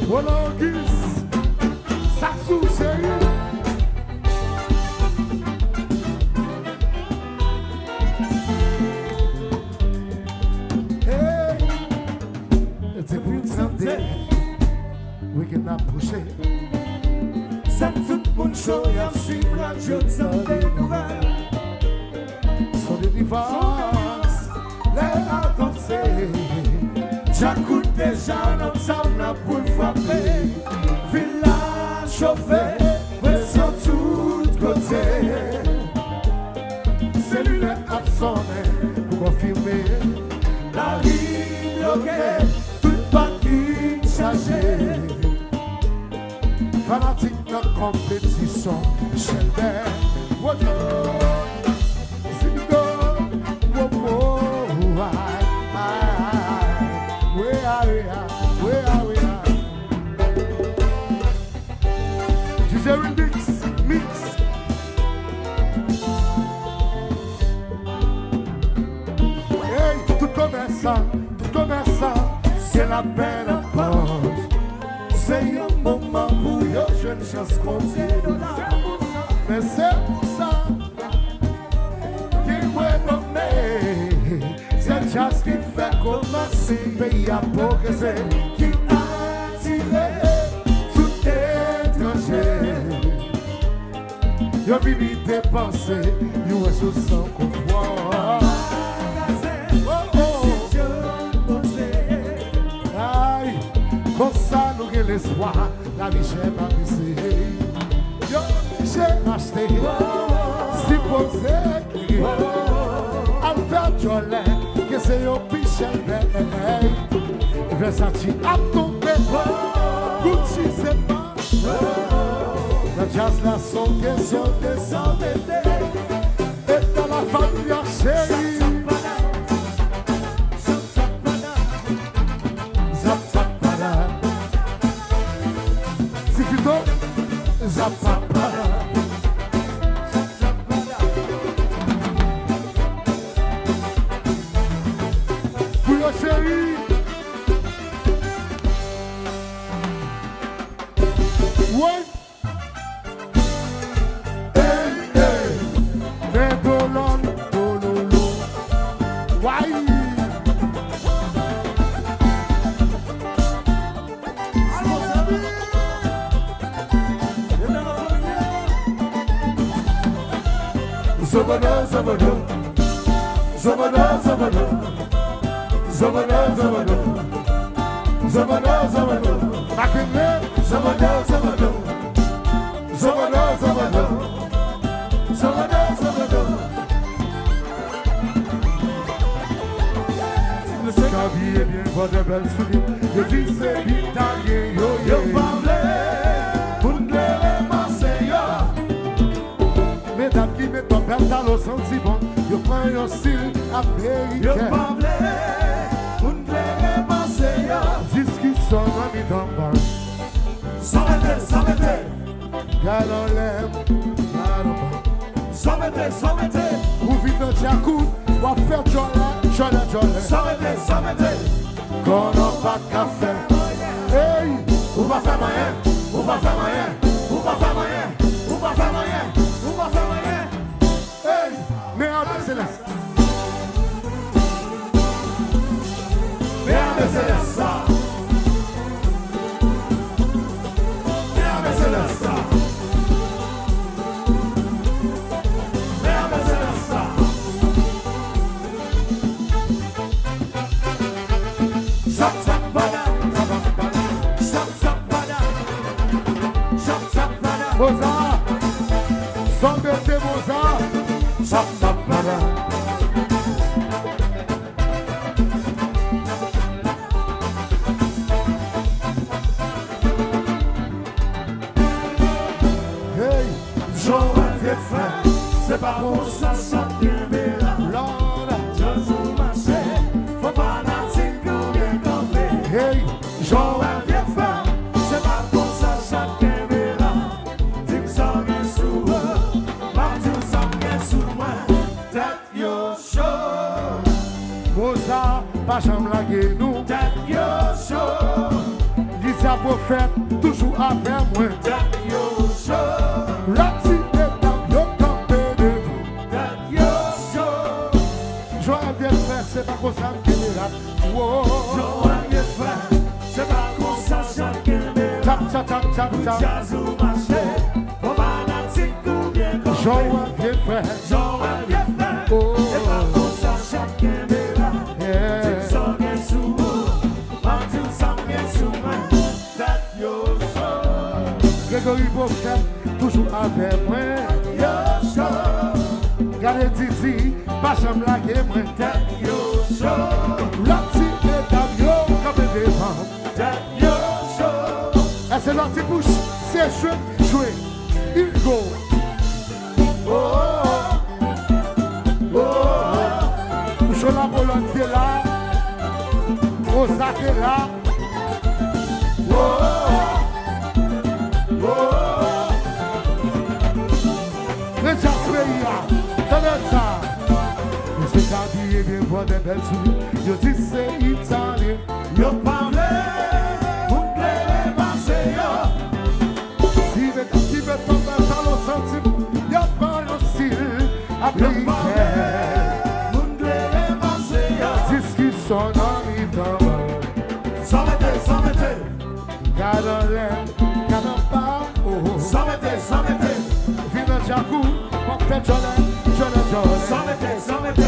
Wologis, Saxou chéri. Hey, depuis le samedi, we cannot push it. Ça tout le monde chaud, y'a suivre la jeune sans des nouvelles. Sur des divorces, Les avancées, j'écoute déjà notre sound pour le frapper. Village chauffé, pression tout côté. cellulaire absonné pour confirmer. La ligne bloquée, tout parking chargé. Fanatique de compétition, Sheldon, Wojo, Zido, Womo, where are we? DJ Mix. Hey, tout commerçant, c'est la belle poche. C'est un moment pour yo, jeune chance compter $. Mais c'est pour ça qu'il m'a donné. C'est juste qui fait commencer le pays à progresser. Qui a tiré tout étranger. Yo vini dépenser, yo est sous son contrôle. Aïe, comme ça nous gagnons l'espoir, la vie chère va baisser. Yo, j'ai acheté, supposé qu'il Albert Jolin, que c'est yo pichel veille. Versace a tombé, Gucci c'est pas. La jazz la sonde, et dans la famille chérie. Zapapala, si plutôt Zapapala. Pour la chérie. Ouais. Habillé bien, pas de belles souliers. Je dis c'est l'italien, yo yo. Yo parle, pour les Marseillais. Mesdames qui mettent ton belle dans le sentiment, yo prends un style Yo américain. parle, pour les Marseillais. Disque qui sonne à mi dans le bar. Sans mettre, Galon l'aime, galon pas. sans mettre. Ou vite dans Tchakout, va faire jola. Sans mettre. Qu'on n'a pas qu'à faire. Hey, Ou pas faire moyen. hey, mais en céleste. Mozart, sans bêter Mozart. Hey, Joël des frères, c'est pas pour ça chacun verra. Lord, Je suis marché, faut pas natique ou bien camper. hey, Joël des frères, c'est pas pour ça chacun verra. Dis que ça vient sous eux, pas dire ça vient sous moi. Tête pas jamais laguer nous. that yo show, Dis à prophète, toujours avec moi. that yo show, La petite étape, yo campé devant. that yo show. Joie bien fait, c'est pas comme ça qu'il est là. Wow. Joyeux frère, c'est pas comme ça chacun est là. Tap, tap, tap, tap, tap. Jazz ou marché, on va danser ou bien camper. Joie bien fait. Joyeux frère, Oh. c'est pas comme ça chacun est là. Yeah. Tim so bien sous vous, Martin Sam bien sous moi. That yo show, Grégory prophète, toujours avec moi. yo show, Gardez Didi, pas jamais laguer moi. that yo show, La petite étape, yo campé devant. that yo show. Et c'est l'autre bouche, c'est joué, il go. Oh, oh, oh. Bouche la Pologne qui est là, Rosa qui est là. Oh, oh, oh. Le jazz pays là, tenez ça. Je suis habillé bien pour des belles souliers. Je dis c'est italien. Yo parle, moun ple pase yo. Si veut tomber dans le sentiment, y'a pas le style Yo appliqué. parle, moun ple pase yo. Discussion en mi-temps. Sans mette, Gadolin, gadamba, oh. sans mette, Vina Jacou, on fait Jolin. sans mette.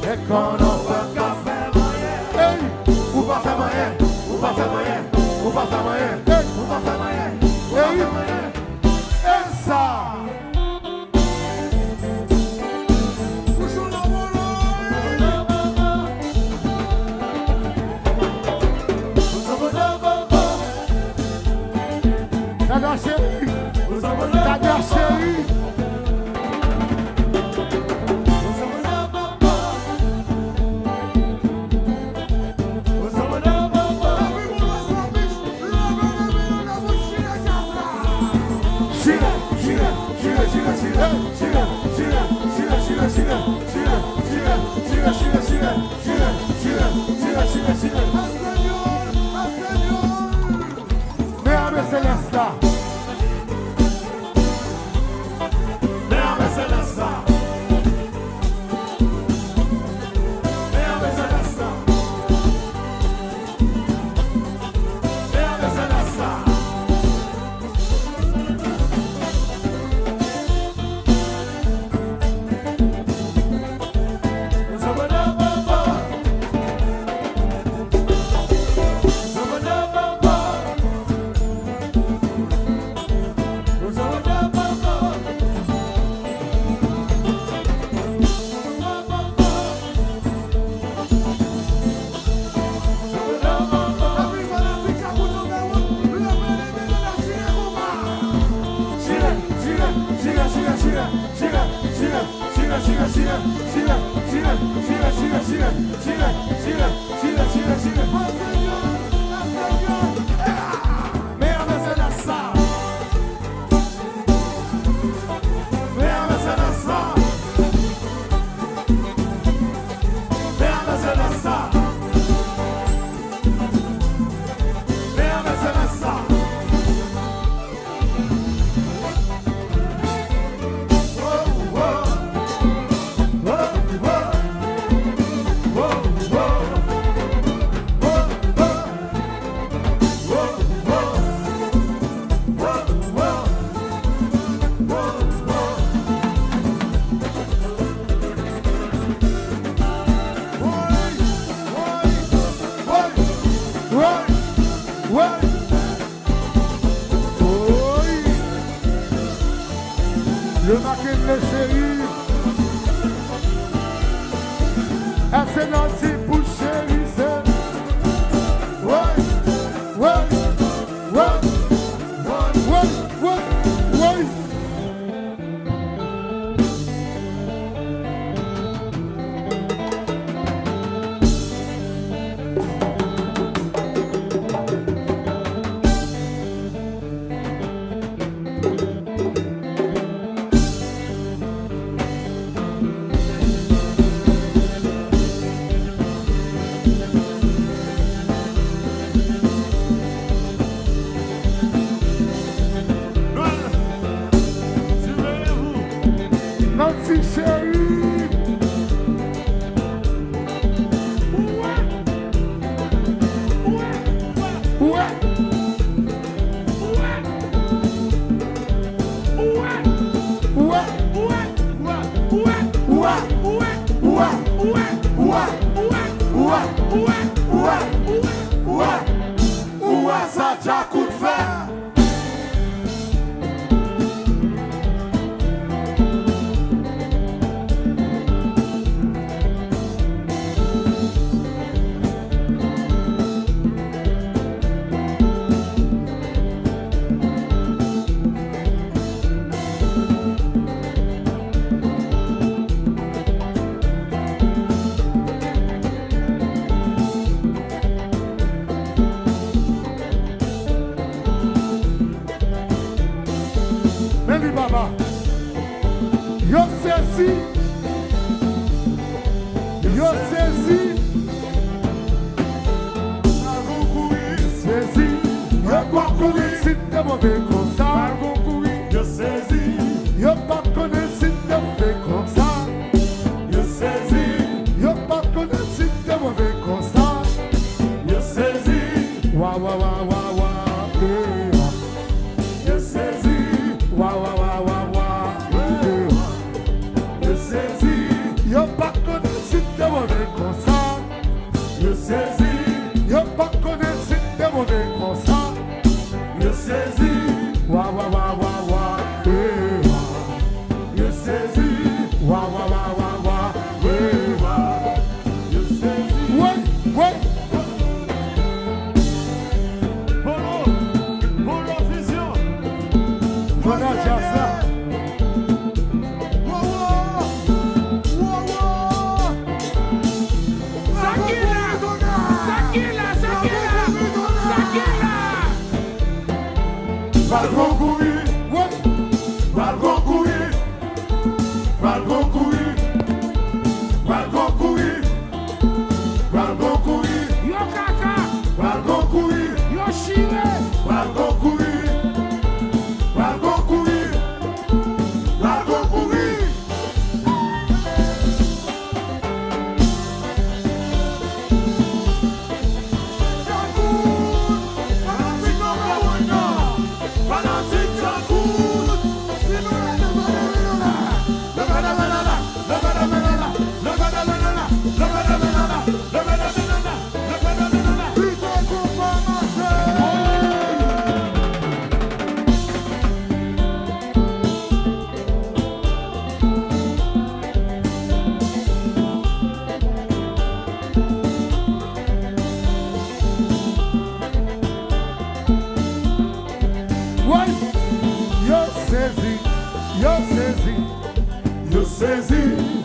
Et qu'on en Pas fait. qu'à faire moyen, Hey, ou pas faire moyen, ou pas faire moyen, ou pas faire moyen, hey, ou pas faire moyen, ou pas faire moyen. et ça. Dada chérie, dada chérie. Mais avec Céleste là. Merci chérie. Ouais. Ça déjà coup de fer. Meli Baba. Yo saisi. Yo saisi. Saisi. Yo pas connaître si t'es mauvais comme ça. Je saisis, Yo pas connaître si t'es mauvais comme ça. je saisis, Yo pas connaître si t'es mauvais comme ça. je saisis, Wa wa wa wa wa. eh. je saisis, Wa wa wa wa wa. eh. je saisis, Yo pas connaître si t'es mauvais comme ça. je saisis, Yo pas connaître si t'es mauvais comme ça. je saisis, Wa wa wa wa wa. eh. je saisis, Wa wa wa wa wa. eh. je saisis. Ouais, ouais. Polo Vision. Voilà, Jazza. Balgon courir, Ouais. balgon courir, balgon courir, balgon courir, balgon courir, Yo kaka, balgon courir, yo shire, balgon courir, balgon courir, balgon courir. Ouais. Yo saisi. Yo saisi. Je saisis,